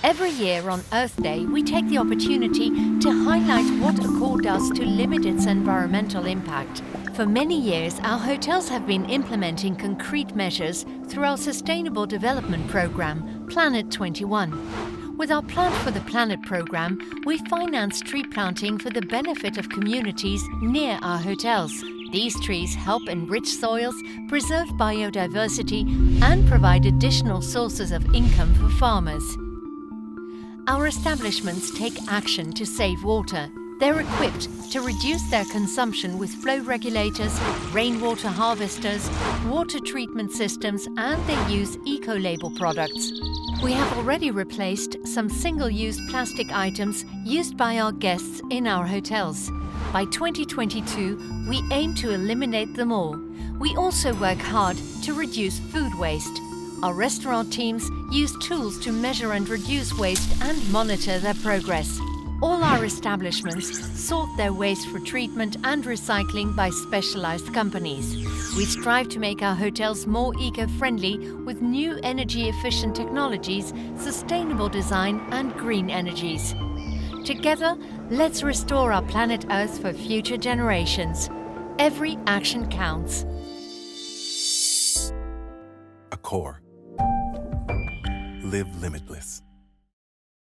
Every year on Earth Day, we take the opportunity to highlight what Accor does to limit its environmental impact. For many years, our hotels have been implementing concrete measures through our Sustainable Development Programme, Planet21. With our Plant for the Planet programme, we finance tree planting for the benefit of communities near our hotels. These trees help enrich soils, preserve biodiversity, and provide additional sources of income for farmers. Our establishments take action to save water. They're equipped to reduce their consumption with flow regulators, rainwater harvesters, water treatment systems, and they use eco-label products. We have already replaced some single-use plastic items used by our guests in our hotels. By 2022, we aim to eliminate them all. We also work hard to reduce food waste. Our restaurant teams use tools to measure and reduce waste and monitor their progress. All our establishments sort their waste for treatment and recycling by specialized companies. We strive to make our hotels more eco-friendly with new energy-efficient technologies, sustainable design and green energies. Together, let's restore our planet Earth for future generations. Every action counts. Accor. Live limitless.